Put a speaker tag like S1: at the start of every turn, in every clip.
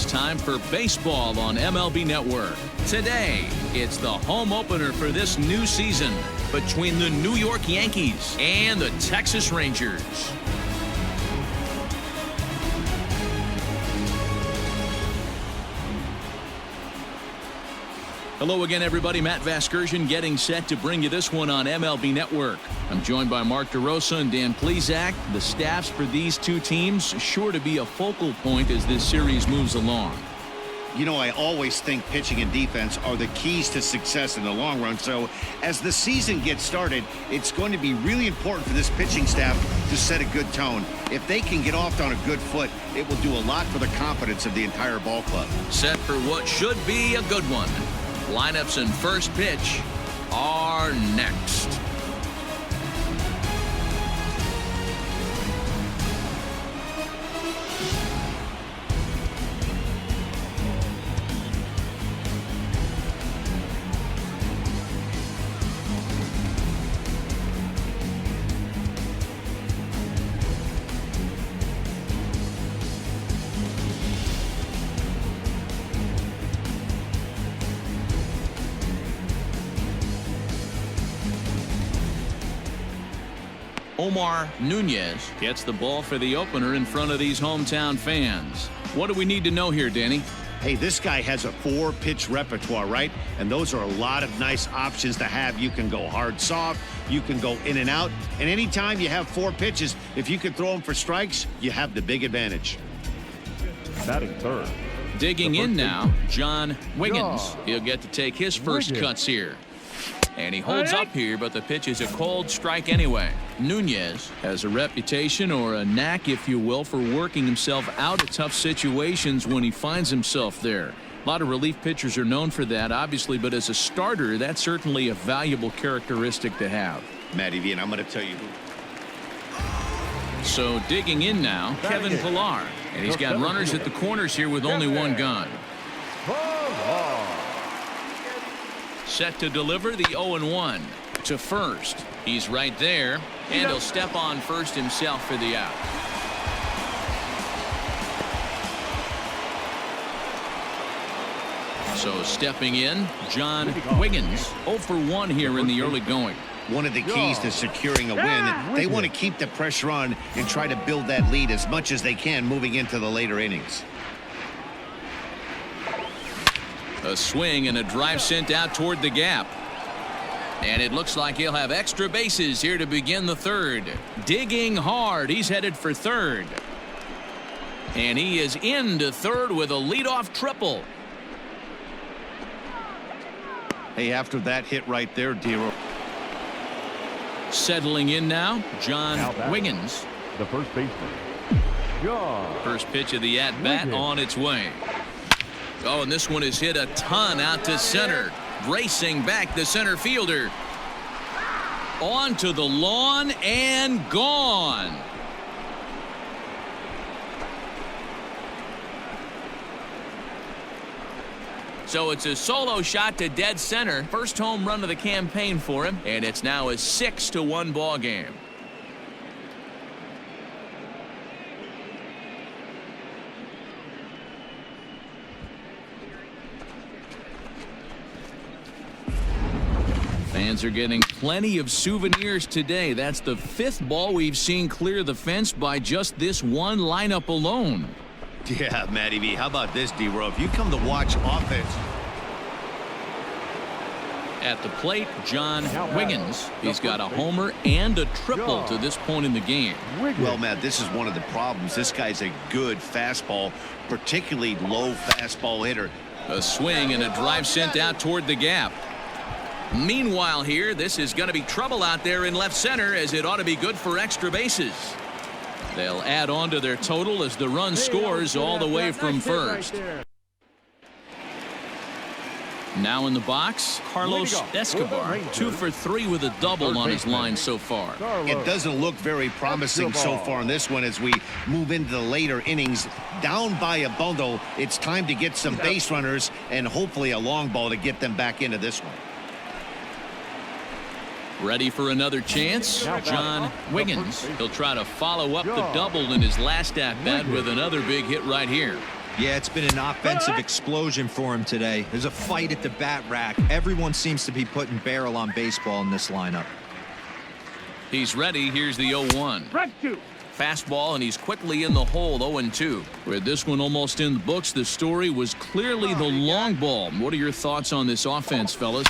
S1: time for baseball on MLB Network. Today, it's the home opener for this new season between the New York Yankees and the Texas Rangers. Hello again, everybody. Matt Vasgersian getting set to bring you this one on MLB Network. I'm joined by Mark DeRosa and Dan Plesac. The staffs for these two teams sure to be a focal point as this series moves along.
S2: You know, I always think pitching and defense are the keys to success in the long run. So as the season gets started, it's going to be really important for this pitching staff to set a good tone. If they can get off on a good foot, it will do a lot for the confidence of the entire ball club.
S1: Set for what should be a good one. Lineups and first pitch are next. Omar Nunez gets the ball for the opener in front of these hometown fans. What do we need to know here, Danny?
S2: Hey, this guy has a 4-pitch repertoire, right? And those are a lot of nice options to have. You can go hard, soft. You can go in and out. And anytime you have 4 pitches, if you can throw them for strikes, you have the big advantage.
S3: Batting third.
S1: Digging in now, John Wiggins. He'll get to take his first cuts here. And he holds up here, but the pitch is a cold strike anyway. Nunez has a reputation, or a knack, if you will, for working himself out of tough situations when he finds himself there. A lot of relief pitchers are known for that, obviously, but as a starter, that's certainly a valuable characteristic to have.
S2: Matty V, and I'm going to tell you who.
S1: So digging in now, Kevin Pillar. And he's got runners at the corners here with only one gun. Set to deliver the 0-1 to first. He's right there, and he'll step on first himself for the out. So stepping in, John Wiggins, 0 for 1 here in the early going.
S2: One of the keys to securing a win, they want to keep the pressure on and try to build that lead as much as they can moving into the later innings. A swing and a drive sent out toward the gap. And it looks like he'll have extra bases here to begin the third. Digging hard. He's headed for third. And he is into third with a leadoff triple. Hey, after that hit right there, Dero.
S1: Settling in now, John Wiggins.
S3: The first baseman.
S1: First pitch of the at-bat on its way. Oh, and this one is hit a ton out to center. Racing back the center fielder. Onto the lawn and gone. So it's a solo shot to dead center. First home run of the campaign for him, and it's now a 6-1 ball game. Fans are getting plenty of souvenirs today. That's the 5th ball we've seen clear the fence by just this one lineup alone.
S2: Yeah, Matty V, how about this, D-Row? If you come to watch offense.
S1: At the plate, John Wiggins. He's got a homer and a triple to this point in the game.
S2: Well, Matt, this is one of the problems. This guy's a good fastball, particularly low fastball hitter.
S1: A swing and a drive sent out toward the gap. Meanwhile here, this is going to be trouble out there in left center, as it ought to be good for extra bases. They'll add on to their total as the run scores all the way from first. Now in the box, Carlos Escobar, 2 for 3 with a double on his line so far.
S2: It doesn't look very promising so far in this one as we move into the later innings. Down by a bundle, it's time to get some base runners and hopefully a long ball to get them back into this one.
S1: Ready for another chance? John Wiggins. He'll try to follow up the double in his last at-bat with another big hit right here.
S4: Yeah, it's been an offensive explosion for him today. There's a fight at the bat rack. Everyone seems to be putting barrel on baseball in this lineup.
S1: He's ready. Here's the 0-1. Fastball, and he's quickly in the hole. 0-2. With this one almost in the books, the story was clearly the long ball. What are your thoughts on this offense, fellas?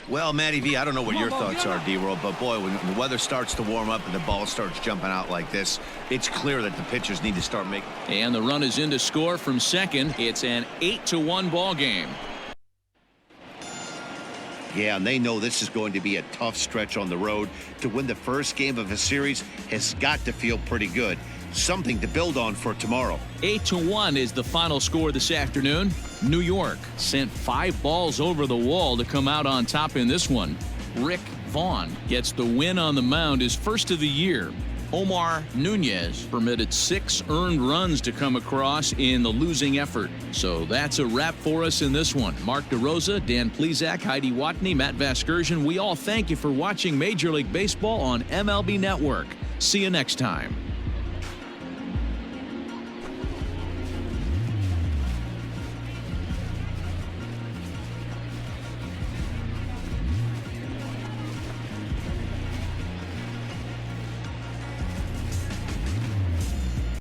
S2: Well, Matty V, I don't know what your thoughts are, D-World, but boy, when the weather starts to warm up and the ball starts jumping out like this, it's clear that the pitchers need to start making.
S1: And the run is in to score from second. It's an 8-1 ball game.
S2: Yeah, and they know this is going to be a tough stretch on the road. To win the first game of a series has got to feel pretty good. Something to build on for tomorrow.
S1: 8-1 is the final score this afternoon. New York sent 5 balls over the wall to come out on top in this one. Rick Vaughn gets the win on the mound, his first of the year. Omar Nunez permitted 6 earned runs to come across in the losing effort. So that's a wrap for us in this one. Mark DeRosa, Dan Plesac, Heidi Watney, Matt Vasgersian, we all thank you for watching Major League Baseball on MLB Network. See you next time.